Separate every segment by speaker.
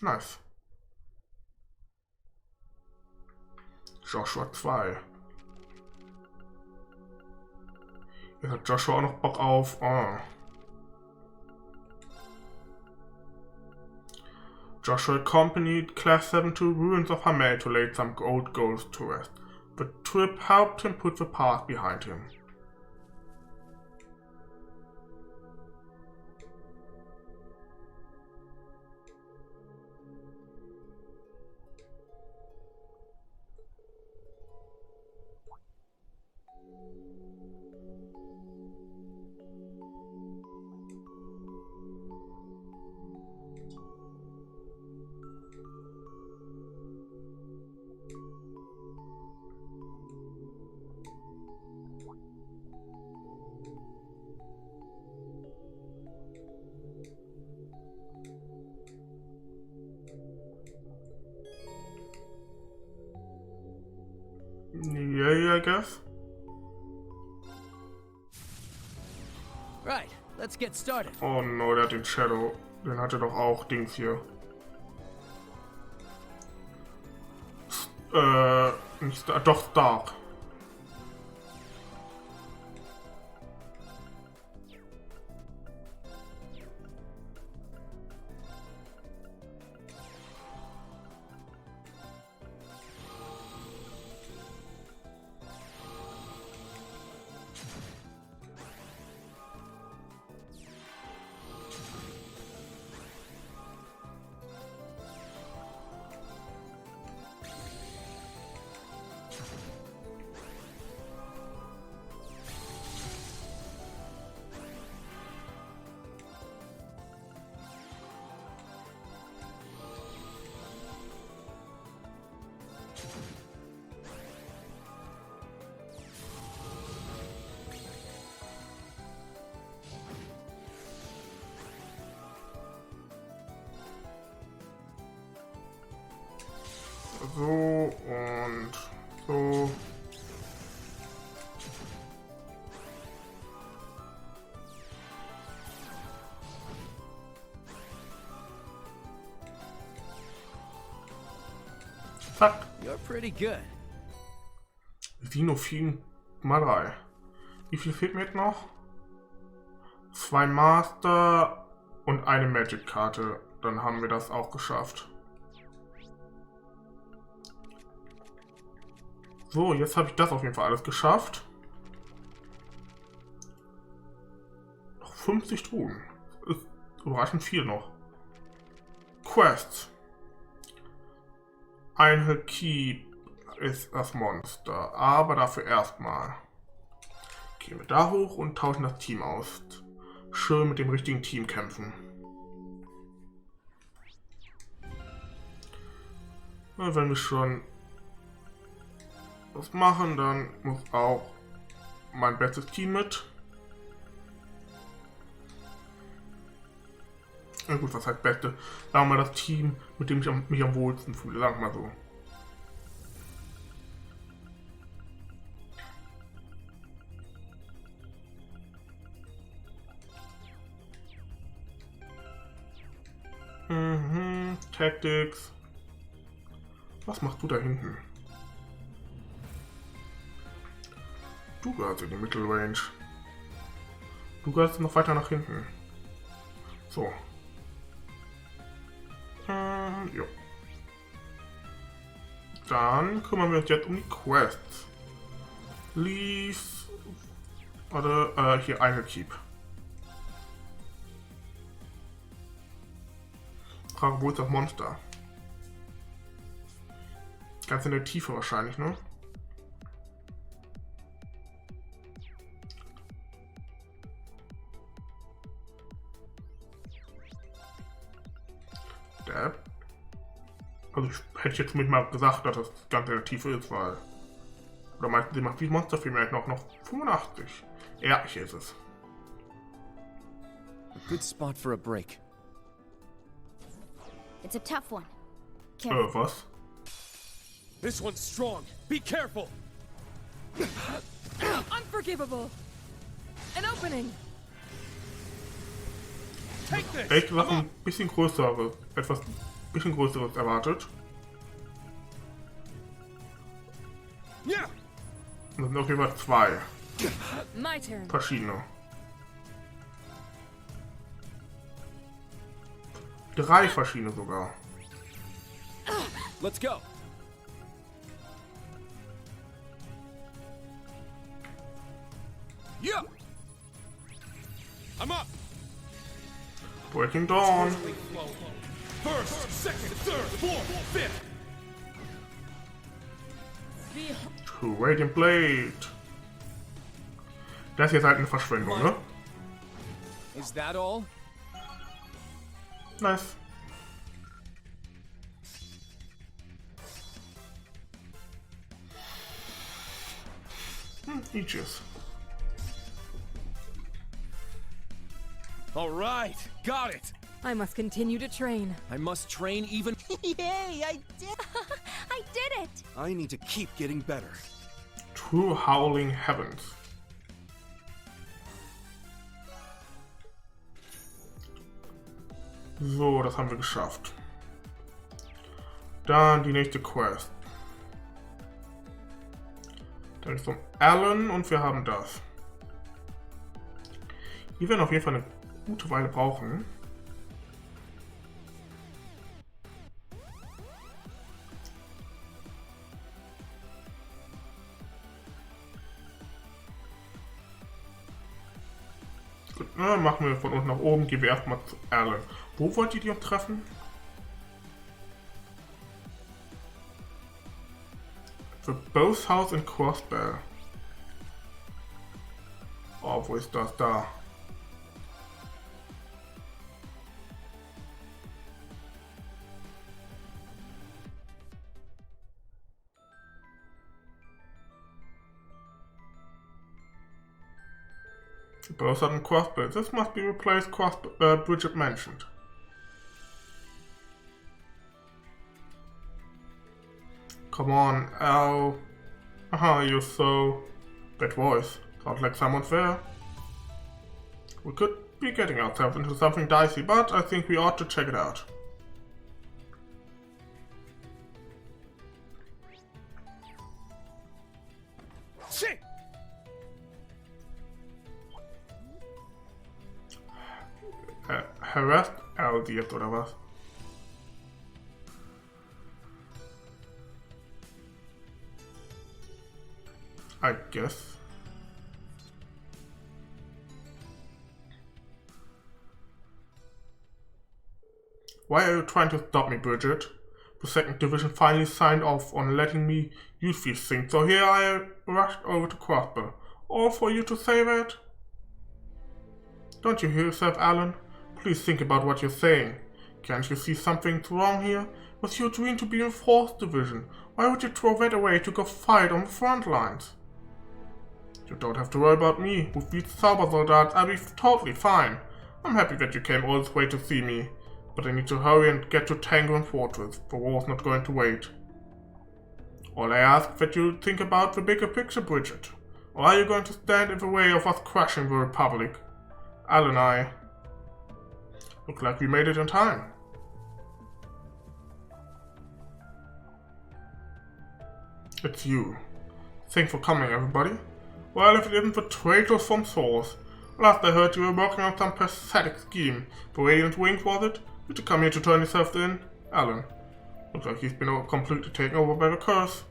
Speaker 1: Nice. Joshua 2. Jetzt hat Joshua auch noch Bock auf... Oh. Joshua accompanied Class 7 to ruins of Hamel to lay some old goals to rest. The trip helped him put the past behind him. Yeah, I guess.
Speaker 2: Right, let's get started.
Speaker 1: Oh no, der hat den Shadow. Den hatte doch auch Dings hier. Nicht Star, doch Stark. So und so. Zack.
Speaker 2: You're pretty good.
Speaker 1: Sinophin mal 3. Wie viel fehlt mir jetzt noch? 2 Master und eine Magic-Karte. Dann haben wir das auch geschafft. So, jetzt habe ich das auf jeden Fall alles geschafft. Noch 50 Truhen. Ist überraschend viel noch. Quests. Ein Keep ist das Monster, aber dafür erstmal gehen wir da hoch und tauschen das Team aus. Schön mit dem richtigen Team kämpfen. Na, wenn wir schon was machen, dann muss auch mein bestes Team mit. Na gut, was heißt Beste? Sagen wir mal das Team, mit dem ich mich am wohlsten fühle, sagen wir mal so. Tactics. Was machst du da hinten? Du gehörst in die Mittelrange. Du gehörst noch weiter nach hinten. So. Jo. Dann kümmern wir uns jetzt um die Quests. Leave. Warte, hier eine Keep. Frage, wo ist das Monster? Ganz in der Tiefe wahrscheinlich, ne? Also hätte ich jetzt mit mal gesagt, dass das ganz in der Tiefe ist, weil... Oder meinten Sie, macht dieses Monster vielleicht noch 85? Ja, hier ist es.
Speaker 2: A good spot for a break.
Speaker 3: It's a tough one.
Speaker 1: Was?
Speaker 4: This one's strong. Be careful.
Speaker 5: Unforgivable. An opening.
Speaker 4: Take this.
Speaker 1: Echt was ein bisschen größeres, etwas bisschen größeres erwartet.
Speaker 4: Yeah.
Speaker 1: Und das sind auf jeden Fall 2
Speaker 5: My turn.
Speaker 1: verschiedene. 3 verschiedene sogar.
Speaker 2: Let's go.
Speaker 4: Yeah. I'm up.
Speaker 1: Breaking Dawn.
Speaker 4: First, second, third, fourth, fifth.
Speaker 1: To Radiant Blade. Das hier ist halt eine Verschwendung, ne?
Speaker 2: Is that all?
Speaker 1: Nice. Aegis.
Speaker 4: All right, got it.
Speaker 5: I must continue to train.
Speaker 2: I must train even.
Speaker 3: Yay, I did.
Speaker 5: I did it!
Speaker 2: I need to keep getting better.
Speaker 1: True Howling Heavens. So, das haben wir geschafft. Dann die nächste Quest. Dann ist um Alan und wir haben das. Die werden auf jeden Fall eine gute Weile brauchen. Gut, na, machen wir von unten nach oben, gehen wir erstmal zu Alan. Wo wollt ihr die treffen? The Both House in Crossbell. Oh, wo ist das? Da. Both are in Crossbell. This must be the place Bridget mentioned. Come on, Al. You're so... That voice. Sounds like someone's there. We could be getting ourselves into something dicey, but I think we ought to check it out.
Speaker 4: Shit!
Speaker 1: Harassed Al jetzt, oder was? I guess. Why are you trying to stop me, Bridget? The second division finally signed off on letting me use these things, so here I rushed over to Crossbell. All for you to say that? Don't you hear yourself, Alan? Please think about what you're saying. Can't you see something's wrong here? It was your dream to be in 4th Division. Why would you throw that away to go fight on the front lines? You don't have to worry about me. With these Sauber Soldaten, I'll be totally fine. I'm happy that you came all this way to see me. But I need to hurry and get to Tango and Fortress. The war's not going to wait. All I ask is that you think about the bigger picture, Bridget. Or are you going to stand in the way of us crushing the Republic? Al and I... Look like we made it in time. It's you. Thanks for coming, everybody. Well, if it isn't the traitors from Source. Last I heard you were working on some pathetic scheme. The Radiant Wings, was it? Did you come here to turn yourself in? Alan. Looks like he's been completely taken over by the curse.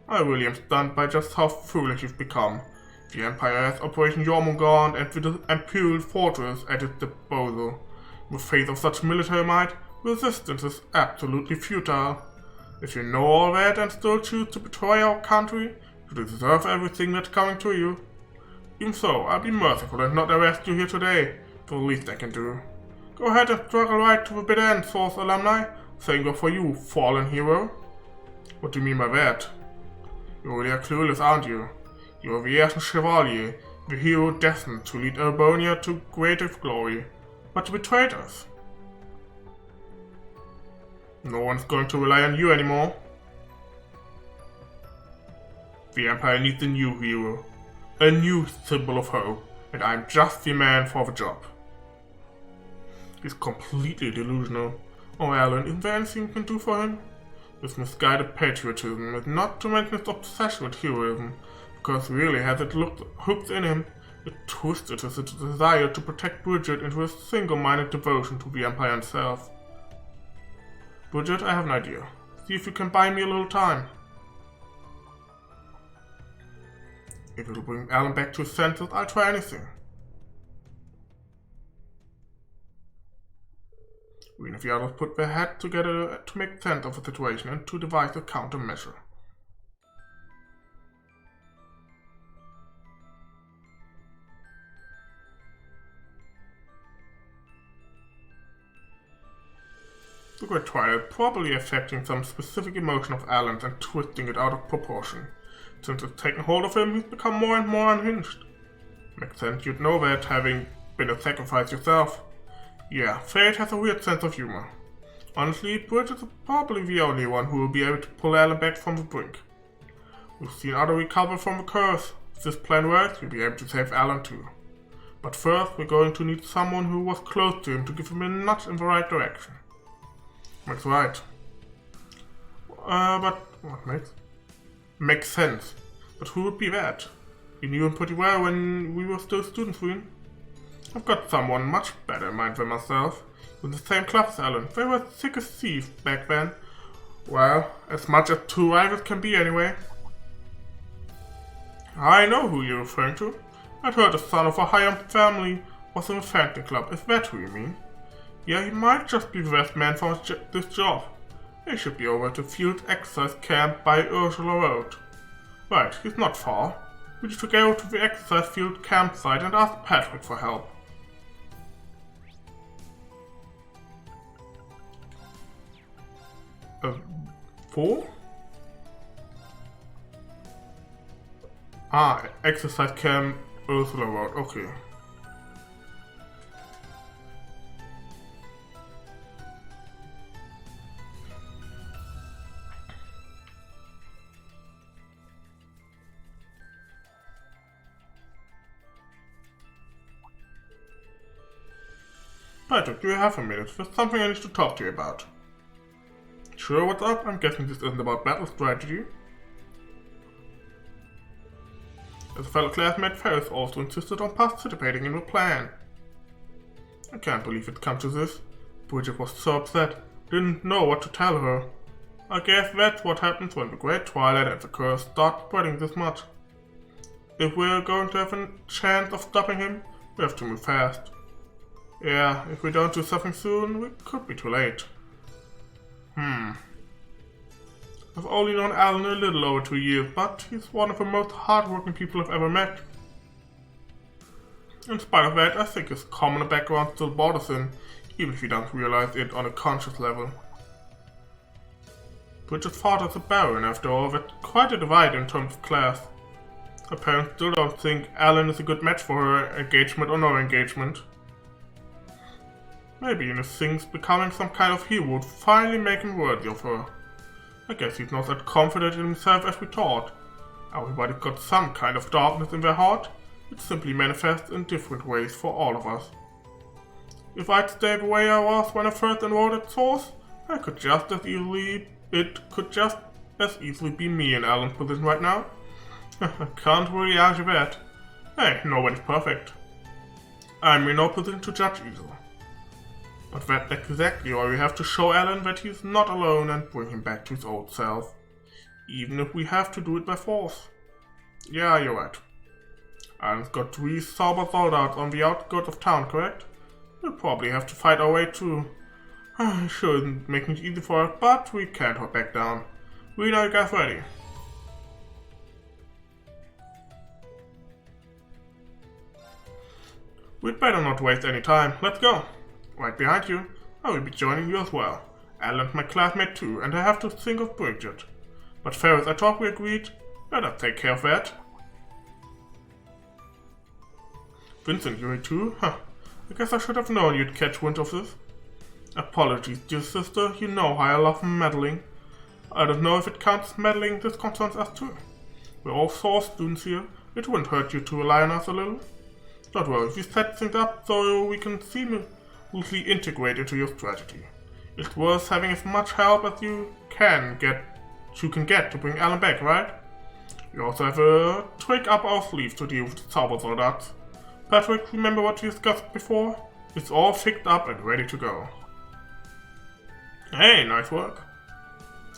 Speaker 1: I really am stunned by just how foolish you've become. The Empire has Operation Jormungand and the Imperial Fortress at its disposal. In the face of such military might, resistance is absolutely futile. If you know all that and still choose to betray our country, you deserve everything that's coming to you. Even so, I'll be merciful and not arrest you here today, for the least I can do. Go ahead and struggle right to the bitter end, Source alumni. Saying go for you, fallen hero. What do you mean by that? You really are clueless, aren't you? You are the Ayrton Chevalier, the hero destined to lead Urbonia to greater glory. But you betrayed us. No one's going to rely on you anymore. The Empire needs a new hero. A new symbol of hope. And I'm just the man for the job. He's completely delusional. Oh, Alan, isn't there anything you can do for him? His misguided patriotism, and not to mention his obsession with heroism, because really has it hooked in him, it twisted his desire to protect Bridget into a single-minded devotion to the Empire himself. Bridget, I have an idea. See if you can buy me a little time. If it'll bring Alan back to his senses, I'll try anything. We and the others put their heads together to make sense of the situation and to devise a countermeasure. The Great Twilight probably affecting some specific emotion of Alan's and twisting it out of proportion. Since it's taken hold of him, he's become more and more unhinged. Makes sense you'd know that, having been a sacrifice yourself. Yeah, fate has a weird sense of humor. Honestly, Bridget is probably the only one who will be able to pull Alan back from the brink. We've seen others recover from the curse. If this plan works, we'll be able to save Alan too. But first, we're going to need someone who was close to him to give him a nudge in the right direction. That's right. But what makes sense. But who would be that? You knew him pretty well when we were still students, Ween. I've got someone much better in mind than myself. With the same club as Alan. They were thick as thieves back then. Well, as much as two rivals can be anyway. I know who you're referring to. I'd heard the son of a high-up family was in the Phantom Club. Is that who you mean? Yeah, he might just be the best man for this job. He should be over to Field Exercise Camp by Ursula Road. Right, he's not far. We need to go to the exercise field campsite and ask Patrick for help. For? Ah, exercise camp Ursula Road, okay. Patrick, do you have a minute? There's something I need to talk to you about. Sure, what's up? I'm guessing this isn't about battle strategy. As a fellow classmate, Ferris also insisted on participating in the plan. I can't believe it come to this. Bridget was so upset, didn't know what to tell her. I guess that's what happens when the Great Twilight and the curse start spreading this much. If we're going to have a chance of stopping him, we have to move fast. Yeah, if we don't do something soon, we could be too late. I've only known Alan a little over 2 years, but he's one of the most hardworking people I've ever met. In spite of that, I think his common background still bothers him, even if he doesn't realize it on a conscious level. Bridget's father's a baron, after all, that's quite a divide in terms of class. Her parents still don't think Alan is a good match for her, engagement or no engagement. Maybe in his things becoming some kind of hero would finally make him worthy of her. I guess he's not that confident in himself as we thought. Everybody's got some kind of darkness in their heart. It simply manifests in different ways for all of us. If I'd stay the way I was when I first enrolled at Source, it could just as easily be me in Alan's position right now. I can't really argue that. Hey, nobody's perfect. I'm in no position to judge either. But that's exactly why we have to show Alan that he's not alone and bring him back to his old self. Even if we have to do it by force. Yeah, you're right. Alan's got 3 sober soldiers on the outskirts of town, correct? We'll probably have to fight our way too. Sure isn't making it easy for us, but we can't hold back down. We know you guys ready. We'd better not waste any time. Let's go. Right behind you. I will be joining you as well. Alan's my classmate too, and I have to think of Bridget. But Ferris, I thought we agreed. Let us take care of that. Vincent, you're here too? Huh. I guess I should have known you'd catch wind of this. Apologies, dear sister. You know how I love meddling. I don't know if it counts as meddling. This concerns us too. We're all Source students here. It wouldn't hurt you to rely on us a little. Don't worry, we set things up so we can seamlessly integrate into your strategy. It's worth having as much help as you can get to bring Alan back, right? We also have a trick up our sleeve to deal with the Zauber Soldaten. Patrick, remember what we discussed before? It's all fixed up and ready to go. Hey, nice work.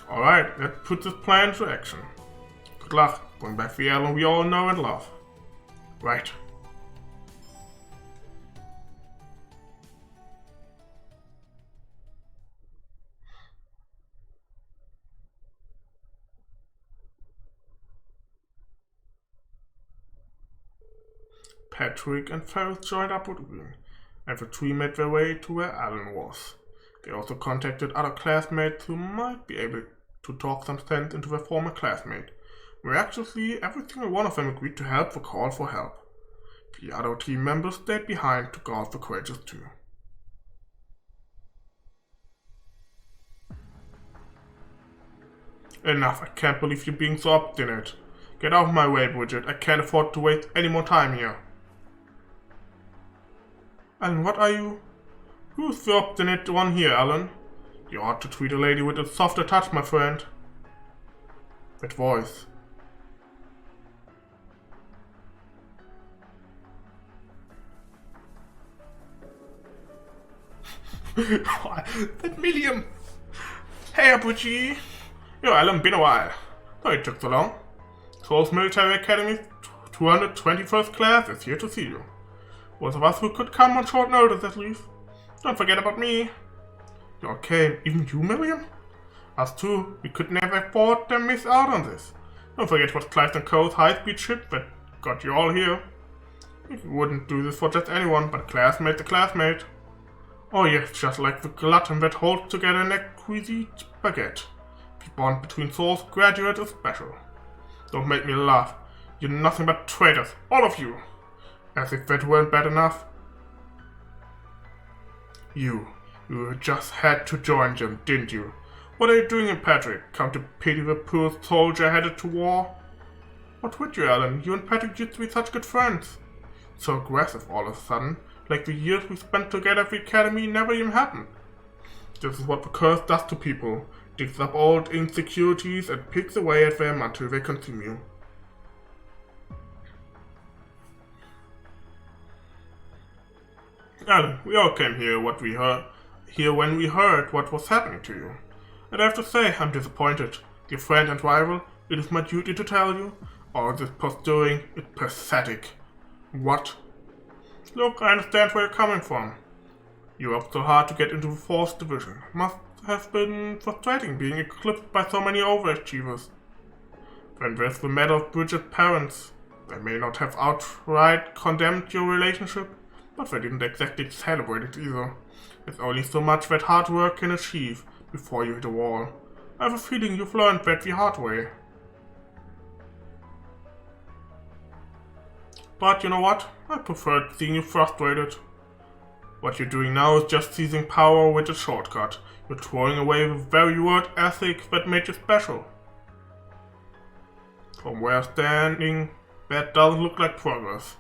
Speaker 1: Alright, let's put this plan into action. Good luck, bring back the Alan we all know and love. Right. Patrick and Ferris joined up with Green, and the three made their way to where Alan was. They also contacted other classmates who might be able to talk some sense into their former classmate. Miraculously, every single one of them agreed to help the call for help. The other team members stayed behind to guard the creatures too. Enough, I can't believe you're being so obstinate. Get out of my way, Bridget. I can't afford to waste any more time here. And what are you? Who's the obstinate one here, Alan? You ought to treat a lady with a softer touch, my friend. That voice. That medium. Hey, Bridget. Yo, Alan, been a while. Sorry it took so long. Souls Military Academy's 221st class is here to see you. Those of us who could come on short notice, at least. Don't forget about me. You okay? Even you, Miriam? Us too. We could never afford to miss out on this. Don't forget what Clive & Co.'s high-speed ship that got you all here. We wouldn't do this for just anyone, but classmate to classmate. Oh yes, just like the glutton that holds together an exquisite baguette. The bond between Souls graduates is special. Don't make me laugh. You're nothing but traitors, all of you. As if that weren't bad enough. You just had to join them, didn't you? What are you doing in Patrick? Come to pity the poor soldier headed to war? What would you, Alan? You and Patrick used to be such good friends. So aggressive all of a sudden, like the years we spent together at the academy never even happened. This is what the curse does to people. Digs up old insecurities and picks away at them until they consume you. Alan, we all came here when we heard what was happening to you. And I have to say, I'm disappointed. Dear friend and rival, it is my duty to tell you, all this posturing is pathetic. What? Look, I understand where you're coming from. You worked so hard to get into the 4th Division. Must have been frustrating being eclipsed by so many overachievers. Then there's the matter of Bridget's parents. They may not have outright condemned your relationship, but they didn't exactly celebrate it either. There's only so much that hard work can achieve before you hit a wall. I have a feeling you've learned that the hard way. But you know what? I preferred seeing you frustrated. What you're doing now is just seizing power with a shortcut. You're throwing away the very word ethics that made you special. From where standing, that doesn't look like progress.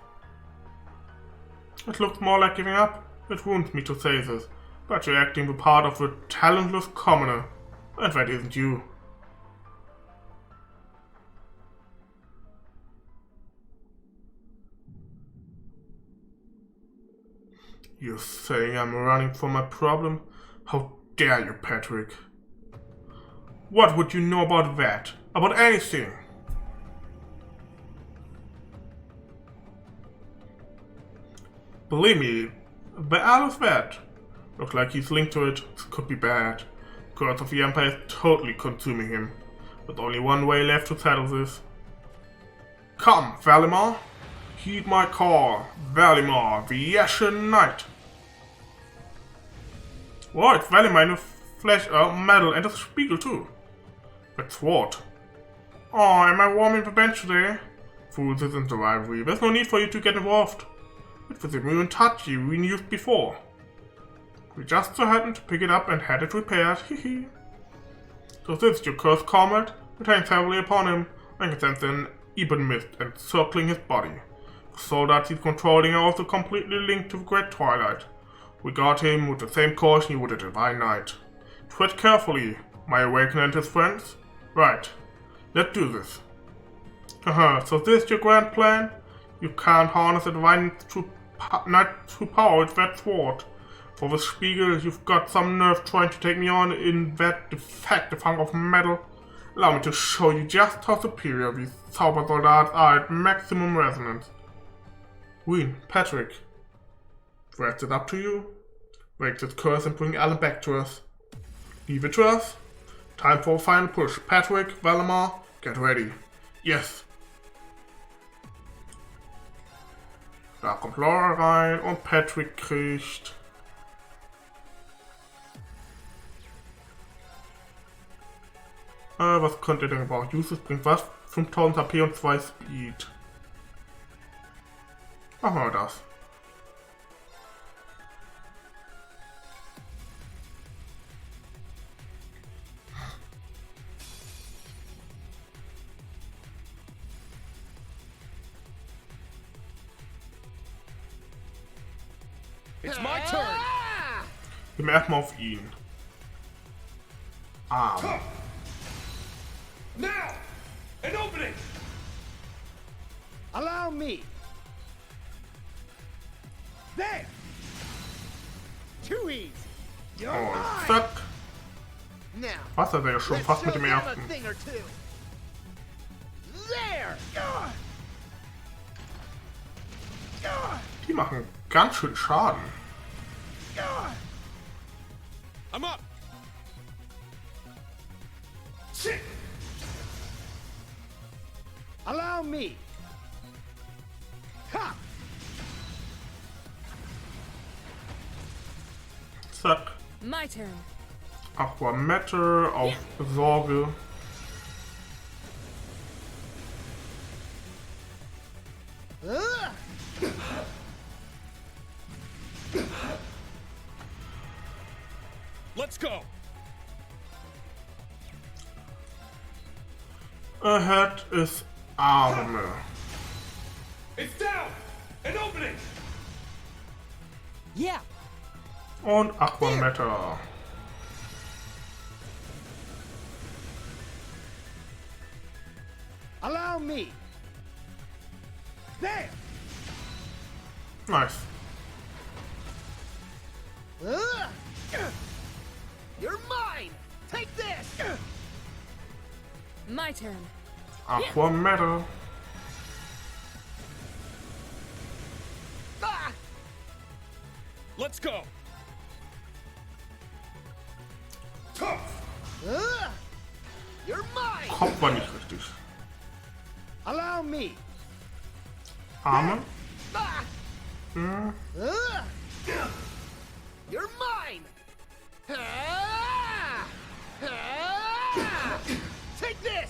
Speaker 1: It looks more like giving up. It wounds me to say this, but you're acting the part of a talentless commoner, and that isn't you. You're saying I'm running from my problem? How dare you, Patrick? What would you know about that? About anything? Believe me, the Al is bad. Looks like he's linked to it. This could be bad. Curse of the Empire is totally consuming him. With only one way left to settle this. Come, Valimar. Heed my call. Valimar, the Ashen Knight. Whoa, it's Valimar in the flesh, metal and a spiegel too. That's what. Oh, am I warming the bench today? Fools, this isn't a rivalry. There's no need for you to get involved. It was a new and touchy we used before. We just so happened to pick it up and had it repaired, hehe. So this is your cursed comrade? It hangs heavily upon him. I can sense an ebon mist encircling his body. The soldiers he's controlling are also completely linked to the Great Twilight. We guard him with the same caution you would a divine knight. Tread carefully, my awakener and his friends. Right, let's do this. So this is your grand plan? You can't harness the divine not true power with that sword. For the Spiegel, you've got some nerve trying to take me on in that defective hunk of metal. Allow me to show you just how superior these Zaubersoldaten are at maximum resonance. Wien, Patrick. Rest it up to you. Break this curse and bring Alan back to us. Leave it to us. Time for a final push. Patrick, Valamar, get ready. Yes. Da kommt Laura rein und Patrick kriegt... was könnt ihr denn gebrauchen? Uses bringt was? 5000 HP und 2 Speed. Machen wir das.
Speaker 4: It's my turn.
Speaker 1: Wir merken auf ihn. Arm.
Speaker 4: Now, an opening.
Speaker 3: Allow me. There. Too easy. You're
Speaker 1: Und
Speaker 3: mine.
Speaker 1: zack.
Speaker 3: Now.
Speaker 1: Was er ja schon
Speaker 3: let's
Speaker 1: fast mit
Speaker 3: show
Speaker 1: dem
Speaker 3: them a
Speaker 1: ersten.
Speaker 3: thing or two. There.
Speaker 1: Die machen ganz schön Schaden.
Speaker 4: I'm up. Shit.
Speaker 3: Allow me. Ha.
Speaker 1: Zack.
Speaker 5: My turn.
Speaker 1: Aqua Matter auf Sorge.
Speaker 4: Let's go.
Speaker 1: Ahead ist Arme.
Speaker 4: It's down. An opening.
Speaker 3: Yeah.
Speaker 1: Und Aqua Matter.
Speaker 3: Allow me. There.
Speaker 1: Nice.
Speaker 3: You're mine. Take this.
Speaker 5: My turn.
Speaker 1: Aqua Matter.
Speaker 3: Ah.
Speaker 4: Let's go.
Speaker 3: You're mine.
Speaker 1: Kopf war nicht richtig.
Speaker 3: Allow me.
Speaker 1: Arme.
Speaker 3: Ah.
Speaker 1: Hm.
Speaker 3: You're mine. Ah. Ah. Take this.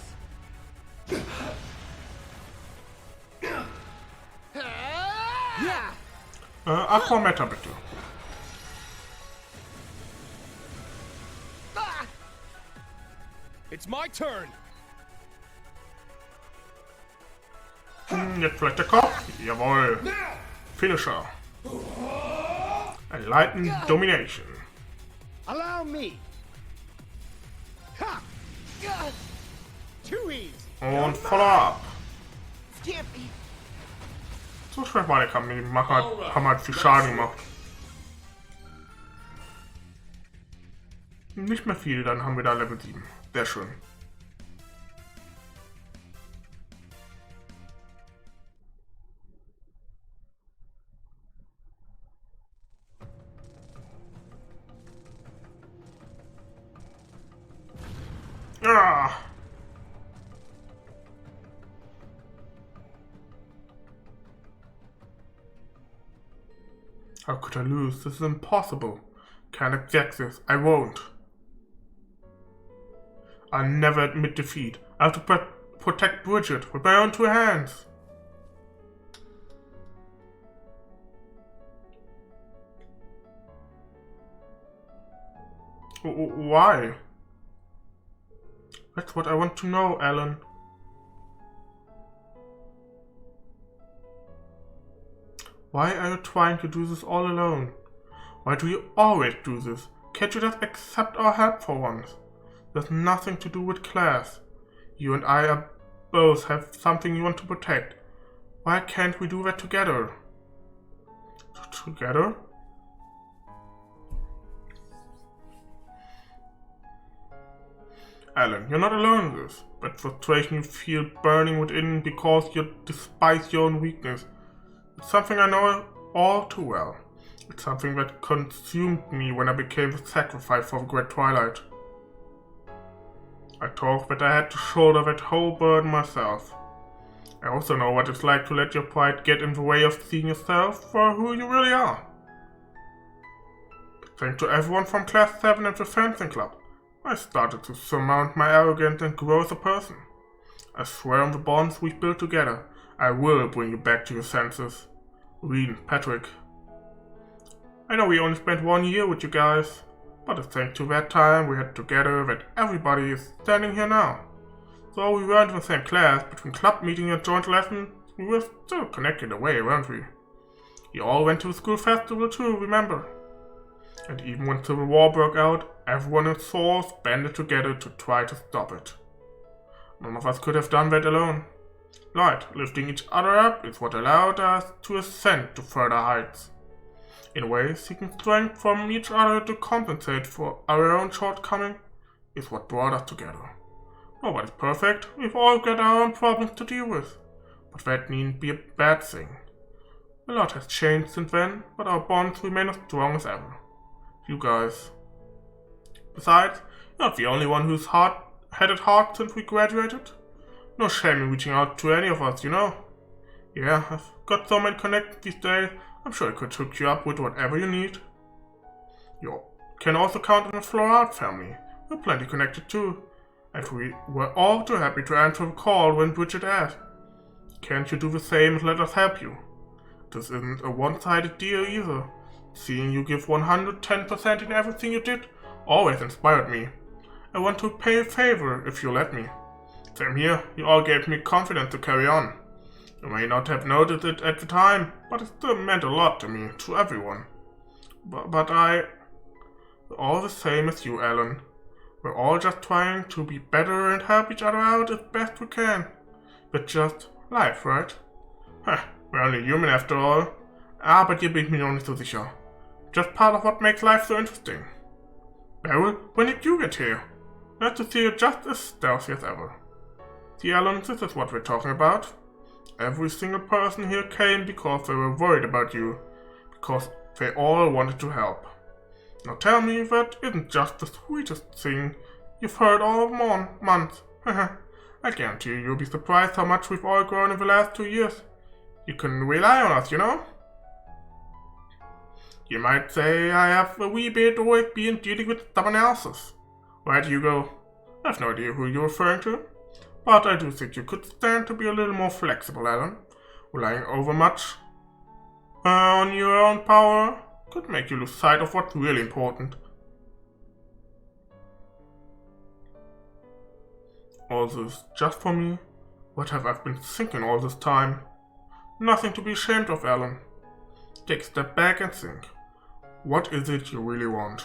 Speaker 3: Ah.
Speaker 1: Aqua Matter bitte.
Speaker 3: Ah.
Speaker 4: It's my turn.
Speaker 1: Jetzt vielleicht der Kopf. Jawohl.
Speaker 4: Now.
Speaker 1: Finisher. Enlightened Domination.
Speaker 3: Allow me. Ha. Too easy.
Speaker 1: Und Follow-up.
Speaker 3: Can't be.
Speaker 1: So schwer war der Kampf. Die haben halt viel Schaden gemacht. Nicht mehr viel, dann haben wir da Level 7. Sehr schön. Ja. How could I lose? This is impossible. Can't accept this. I won't. I'll never admit defeat. I have to protect Bridget with my own two hands. Why? That's what I want to know, Alan. Why are you trying to do this all alone? Why do you always do this? can't you just accept our help for once? There's nothing to do with class. You and I are both have something you want to protect. Why can't we do that together? Together? Alan, you're not alone in this. That frustration you feel burning within because you despise your own weakness. It's something I know all too well. It's something that consumed me when I became the sacrifice for the Great Twilight. I thought that I had to shoulder that whole burden myself. I also know what it's like to let your pride get in the way of seeing yourself for who you really are. Thanks to everyone from Class 7 at the fencing club, I started to surmount my arrogance and grow as a person. I swear on the bonds we've built together, I will bring you back to your senses. Rean, Patrick. I know we only spent 1 year with you guys, but it's thanks to that time we had together that everybody is standing here now. Though we weren't in the same class, between club meeting and joint lessons, we were still connected away, weren't we? You all went to the school festival too, remember? And even when Civil War broke out, everyone in Source banded together to try to stop it. None of us could have done that alone. Right, lifting each other up is what allowed us to ascend to further heights. In a way, seeking strength from each other to compensate for our own shortcoming is what brought us together. Nobody's perfect, we've all got our own problems to deal with, but that needn't be a bad thing. A lot has changed since then, but our bonds remain as strong as ever. You guys. Besides, you're not the only one who's had it hard since we graduated. No shame in reaching out to any of us, you know. Yeah, I've got so many connections these days, I'm sure I could hook you up with whatever you need. You can also count on the Florat family. We're plenty connected too. And we were all too happy to answer the call when Bridget asked. Can't you do the same and let us help you? This isn't a one-sided deal either. Seeing you give 110% in everything you did always inspired me. I want to pay a favor if you let me. Same here, you all gave me confidence to carry on. You may not have noticed it at the time, but it still meant a lot to me, to everyone. But I... all the same as you, Alan. We're all just trying to be better and help each other out as best we can. But just life, right? We're only human after all. But you bin mir noch nicht so sicher. Just part of what makes life so interesting. Beryl, when did you get here? Nice to see you just as stealthy as ever. See, Alan, this is what we're talking about. Every single person here came because they were worried about you. Because they all wanted to help. Now tell me that isn't just the sweetest thing you've heard all month. I guarantee you'll be surprised how much we've all grown in the last 2 years. You can rely on us, you know? You might say I have a wee bit always been dealing with someone else's. Right, Hugo? I have no idea who you're referring to. But I do think you could stand to be a little more flexible, Alan. Relying over much on your own power could make you lose sight of what's really important. All this just for me? What have I been thinking all this time? Nothing to be ashamed of, Alan. Take a step back and think. What is it you really want?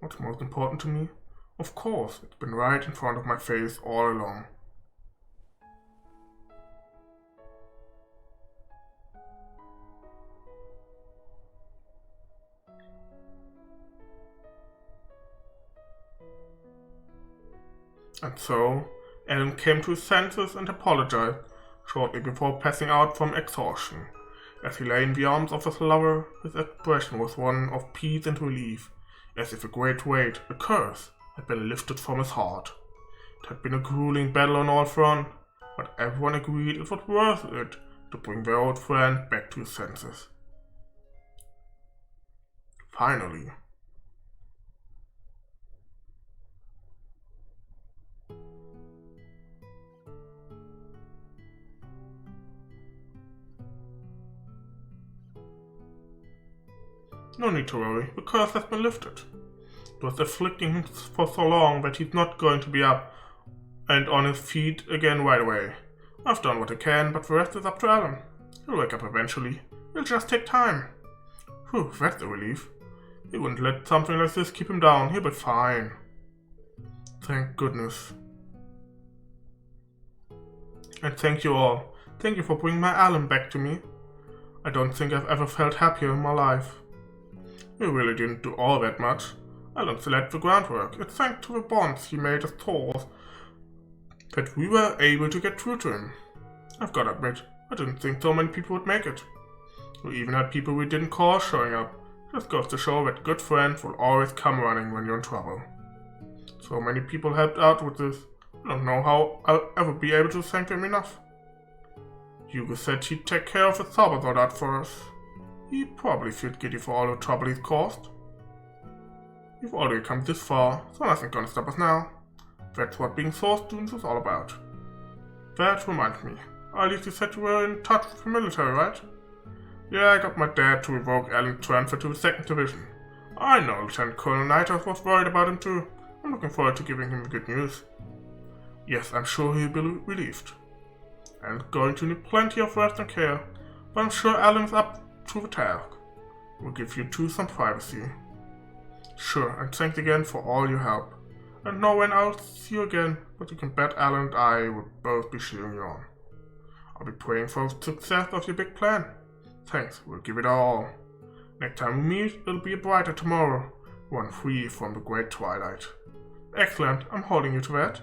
Speaker 1: What's most important to me? Of course, it's been right in front of my face all along. And so, Alan came to his senses and apologized shortly before passing out from exhaustion. As he lay in the arms of his lover, his expression was one of peace and relief, as if a great weight, a curse, had been lifted from his heart. It had been a grueling battle on all fronts, but everyone agreed it was worth it to bring their old friend back to his senses. Finally. No need to worry, the curse has been lifted. It was afflicting him for so long that he's not going to be up and on his feet again right away. I've done what I can, but the rest is up to Alan. He'll wake up eventually. It'll just take time. Whew, that's a relief. He wouldn't let something like this keep him down. He'll be fine. Thank goodness. And thank you all. Thank you for bringing my Alan back to me. I don't think I've ever felt happier in my life. We really didn't do all that much. Alan still had the groundwork. It's thanks to the bonds he made us Thors that we were able to get through to him. I've got to admit, I didn't think so many people would make it. We even had people we didn't call showing up. Just goes to show that good friends will always come running when you're in trouble. So many people helped out with this. I don't know how I'll ever be able to thank them enough. Hugo said he'd take care of the Zaubersoldat for us. He probably feels giddy for all the trouble he's caused. We've already come this far, so nothing's gonna stop us now. That's what being Thor students is all about. That reminds me. Alice, you said you were in touch with the military, right? Yeah, I got my dad to revoke Alan's transfer to the 2nd Division. I know Lieutenant Colonel Nighthawk was worried about him too. I'm looking forward to giving him the good news. Yes, I'm sure he'll be relieved. And going to need plenty of rest and care, but I'm sure Alan's up to the task. We'll give you two some privacy. Sure, and thanks again for all your help. And know when I'll see you again, but you can bet Alan and I will both be cheering you on. I'll be praying for the success of your big plan. Thanks, we'll give it our all. Next time we meet, it'll be a brighter tomorrow, one free from the great twilight. Excellent, I'm holding you to that.